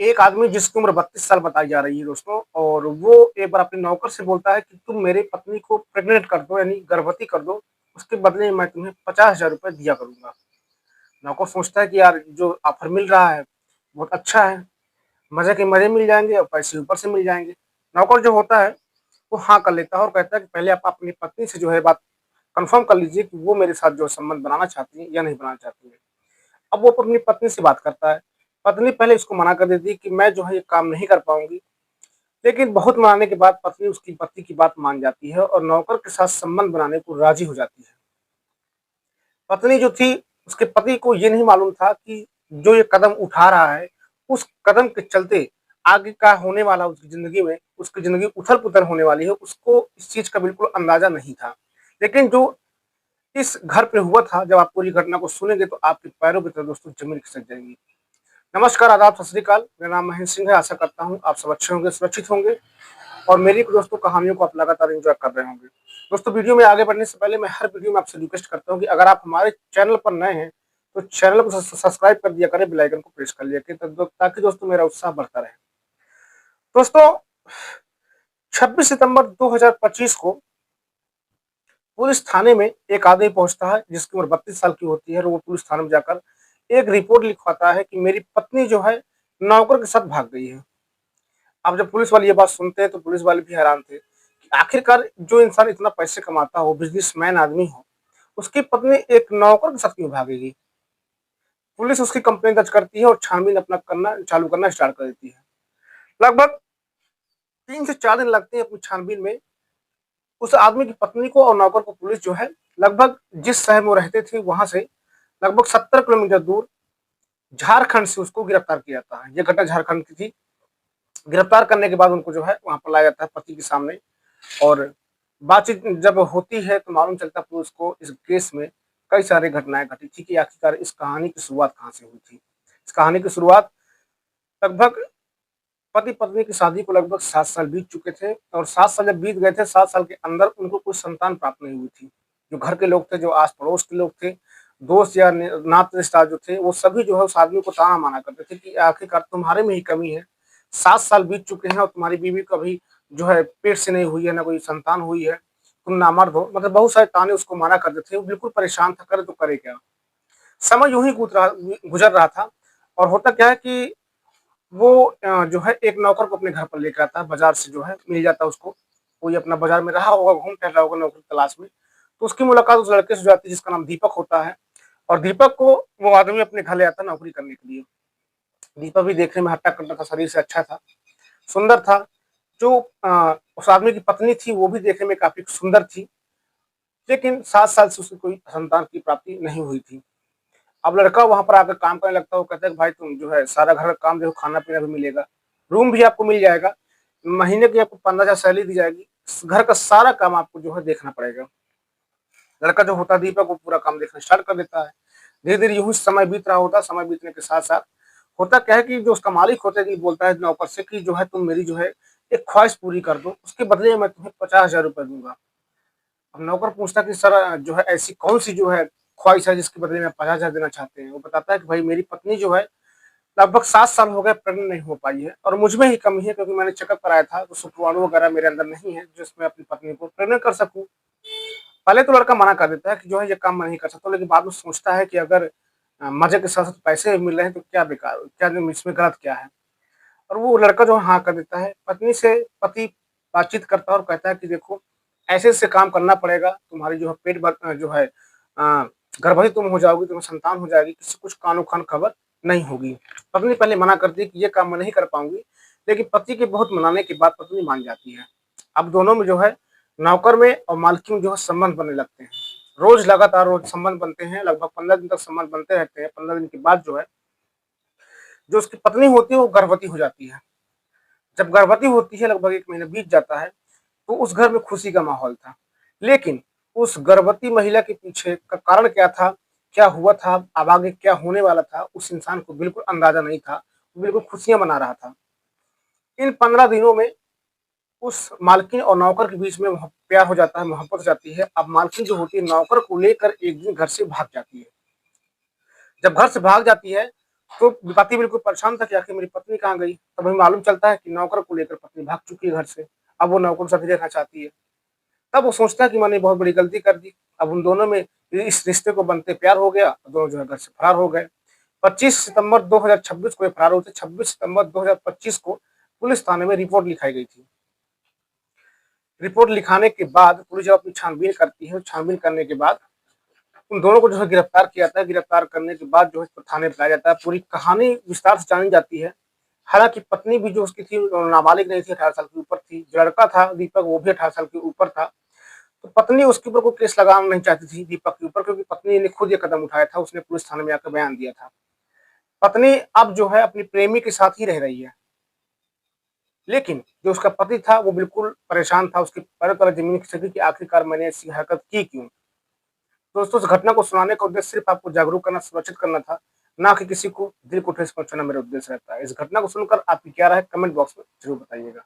एक आदमी जिसकी उम्र 32 साल बताई जा रही है दोस्तों, और वो एक बार अपने नौकर से बोलता है कि तुम मेरी पत्नी को प्रेग्नेंट कर दो, यानी गर्भवती कर दो, उसके बदले में मैं तुम्हें 50,000 रुपए दिया करूँगा। नौकर सोचता है कि यार जो ऑफर मिल रहा है बहुत अच्छा है, मज़े के मज़े मिल जाएँगे और पैसे ऊपर से मिल जाएँगे। नौकर जो होता है वो हाँ कर लेता है और कहता है कि पहले आप अपनी पत्नी से जो है बात कन्फर्म कर लीजिए कि वो मेरे साथ जो संबंध बनाना चाहती है या नहीं बनाना चाहती है। अब वो अपनी पत्नी से बात करता है। पत्नी पहले इसको मना कर देती है कि मैं जो है ये काम नहीं कर पाऊँगी। लेकिन बहुत मनाने के बाद पत्नी उसकी पति की बात मान जाती है और नौकर के साथ संबंध बनाने को राज़ी हो जाती है। पत्नी जो थी, उसके पति को ये नहीं मालूम था कि जो ये कदम उठा रहा है, उस कदम के चलते आगे क्या होने वाला उसकी ज़िंदगी में, उसकी ज़िंदगी उथल-पुथल होने वाली है, उसको इस चीज़ का बिल्कुल अंदाज़ा नहीं था। लेकिन जो इस घर पे हुआ था, जब आप पूरी घटना को सुनेंगे तो आपके पैरों की तरह दोस्तों ज़मीन खिसक जाएगी। नमस्कार, आदाब, सत श्री अकाल। मेरा नाम महेंद्र सिंह है। आशा करता हूँ आप सब अच्छे होंगे, सुरक्षित होंगे और मेरी दोस्तों कहानियों को आप लगातार एन्जॉय कर रहे होंगे। दोस्तों, वीडियो में आगे बढ़ने से पहले मैं हर वीडियो में आपसे रिक्वेस्ट करता हूँ कि अगर आप हमारे चैनल पर नए हैं, तो चैनल को सब्सक्राइब कर दिया करें, बेल आइकन को प्रेस कर लिया करें ताकि दोस्तों मेरा उत्साह बढ़ता रहे। दोस्तों, 26 सितंबर 2025 को पुलिस थाने में एक आदमी पहुंचता है जिसकी उम्र 32 साल की होती है और वो पुलिस थाने में जाकर एक रिपोर्ट लिखवाता है कि मेरी पत्नी जो है नौकर के साथ भाग गई है। अब जब पुलिस वाले ये बात सुनते हैं तो पुलिस वाले भी हैरान थे कि आखिरकार जो इंसान इतना पैसे कमाता हो, बिजनेसमैन आदमी हो, उसकी पत्नी एक नौकर के साथ क्यों भागेगी? पुलिस उसकी कंप्लेंट दर्ज करती है और छानबीन अपना करना चालू करना स्टार्ट कर देती है। लगभग 3 से 4 दिन लगते हैं अपनी छानबीन में। उस आदमी की पत्नी को और नौकर को पुलिस जो है लगभग जिस शहर में वो रहते थे वहां से लगभग 70 किलोमीटर दूर झारखंड से उसको गिरफ्तार किया जाता है। ये घटना झारखंड की थी। गिरफ्तार करने के बाद उनको जो है वहां पर लाया जाता है पति के सामने, और बातचीत जब होती है तो मालूम चलता है पुलिस को इस केस में कई सारी घटनाएं घटी थी कि आखिरकार इस कहानी की शुरुआत कहाँ से हुई थी। इस कहानी की शुरुआत लगभग पति पत्नी की शादी को लगभग 7 साल बीत चुके थे, और 7 साल जब बीत गए थे, 7 साल के अंदर उनको कोई संतान प्राप्त नहीं हुई थी। जो घर के लोग थे, जो आस पड़ोस के लोग थे, दोस्त या नाते रिश्तेदार जो थे, वो सभी जो है उस आदमी को ताना माना करते थे कि आखिरकार तुम्हारे में ही कमी है। 7 साल बीत चुके हैं और तुम्हारी बीवी कभी जो है पेट से नहीं हुई है, ना कोई संतान हुई है, तुम नामर्द हो। मतलब बहुत सारे ताने उसको माना करते थे। वो बिल्कुल परेशान था, करे तो करे क्या। समय यूं ही गुजर रहा था, और होता क्या है कि वो जो है एक नौकर को अपने घर पर लेकर आता है, बाजार से जो है मिल जाता है उसको। कोई अपना बाजार में रहा होगा, घूम टहल रहा होगा नौकरी तलाश में, तो उसकी मुलाकात उस लड़के से हो जाती है जिसका नाम दीपक होता है। और दीपक को वो आदमी अपने घर ले आता है नौकरी करने के लिए। दीपक भी देखने में हट्टा-कट्टा था, शरीर से अच्छा था, सुंदर था। जो उस आदमी की पत्नी थी वो भी देखने में काफ़ी सुंदर थी, लेकिन 7 साल से उसकी कोई संतान की प्राप्ति नहीं हुई थी। अब लड़का वहाँ पर आकर काम करने लगता है, वो कहता है कि भाई तुम जो है सारा घर का काम देखो, खाना-पीना भी मिलेगा, रूम भी आपको मिल जाएगा, महीने की आपको 15,000 सैलरी दी जाएगी, घर का सारा काम आपको जो है देखना पड़ेगा। लड़का जो होता है दीपक वो पूरा काम देखना स्टार्ट कर देता है। धीरे-धीरे यूँ ही समय बीत रहा होता है, समय बीतने के साथ-साथ होता क्या है कि जो उसका मालिक होता है कि बोलता है नौकर से कि जो है तुम मेरी जो है एक ख्वाहिश पूरी कर दो, उसके बदले में मैं तुम्हें 50,000 रुपए दूँगा। अब नौकर पूछता कि सर जो है ऐसी कौन-सी जो है ख्वाहिश है जिसके बदले में आप 50,000 देना चाहते हैं? वो बताता है कि भाई मेरी पत्नी जो है लगभग 7 साल हो गए प्रेग्नेंट नहीं हो पाई है, और मुझ में ही कमी है क्योंकि मैंने चेकअप कराया था तो शुक्राणु वगैरह मेरे अंदर नहीं है जिसमें अपनी पत्नी को प्रेग्नेंट कर सकूँ। पहले तो लड़का मना कर देता है कि जो है ये काम मैं नहीं कर सकता, लेकिन बाद में सोचता है कि अगर मज़े के साथ-साथ पैसे मिल रहे हैं तो क्या बेकार, क्या इसमें गलत क्या है? और वो लड़का जो है हाँ कर देता है। पत्नी से पति बातचीत करता है और कहता है कि देखो ऐसे-ऐसे काम करना पड़ेगा, तुम्हारी जो है जो है गर्भवती तुम हो जाओगी, तुम्हें संतान हो जाएगी, किसी कुछ कानो-कान खबर नहीं होगी। पत्नी पहले मना करती है कि ये काम मैं नहीं कर पाऊँगी, लेकिन पति के बहुत मनाने के बाद पत्नी मान जाती है। अब दोनों में जो है नौकर में और मालकिन में जो है संबंध बनने लगते हैं। रोज़ लगातार रोज़ संबंध बनते हैं, लगभग 15 दिन तक संबंध बनते रहते हैं। 15 दिन के बाद जो है, जो उसकी पत्नी होती है वो गर्भवती हो जाती है। जब गर्भवती होती है लगभग 1 महीना बीत जाता है, तो उस घर में खुशी का माहौल था। लेकिन उस गर्भवती महिला के पीछे का कारण क्या था, क्या हुआ था, अब आगे क्या होने वाला था, उस इंसान को बिल्कुल अंदाज़ा नहीं था। वो बिल्कुल खुशियाँ मना रहा था। इन 15 दिनों में उस मालकिन और नौकर के बीच में प्यार हो जाता है, मोहब्बत हो जाती है। अब मालकिन जो होती है नौकर को लेकर एक दिन घर से भाग जाती है। जब घर से भाग जाती है, तो पति बिल्कुल परेशान था कि आखिर मेरी पत्नी कहाँ गई? तब हमें मालूम चलता है कि नौकर को लेकर पत्नी भाग चुकी है घर से। अब वो नौकर के साथ ही रहना चाहती है। तब वो सोचता है कि मैंने बहुत बड़ी गलती कर दी। अब उन दोनों में इस रिश्ते को बनते प्यार हो गया, दोनों जो है घर से फरार हो गए। 25 सितंबर 2026 को ये फरार हुए थे। 26 सितंबर 2025 को पुलिस थाने में रिपोर्ट लिखाई गई थी। रिपोर्ट लिखाने के बाद पुलिस जब अपनी छानबीन करती है, छानबीन करने के बाद उन दोनों को जो है गिरफ्तार किया जाता है। गिरफ्तार करने के बाद जो है इसको थाने पे लाया जाता है। पूरी कहानी विस्तार से जानी जाती है। हालाँकि पत्नी भी जो उसकी थी नाबालिग नहीं थी, 18 साल के ऊपर थी। जो लड़का था दीपक वो भी 18 साल के ऊपर था। तो पत्नी उसके ऊपर कोई केस लगाना नहीं चाहती थी दीपक के ऊपर, क्योंकि पत्नी ने खुद ये कदम उठाया था। उसने पुलिस थाने में आकर बयान दिया था। पत्नी अब जो है अपनी प्रेमी के साथ ही रह रही है। लेकिन जो उसका पति था वो बिल्कुल परेशान था। उसके पैरों तले ज़मीन खिसक गई कि आखिरकार मैंने ऐसी हरकत की क्यों? दोस्तों इस घटना को सुनाने का उद्देश्य सिर्फ़ आपको जागरूक करना, सुरक्षित करना था, ना कि किसी को दिल को ठेस पहुँचाना मेरा उद्देश्य रहता है। इस घटना को सुनकर आपकी क्या राय है कमेंट बॉक्स में ज़रूर बताइएगा।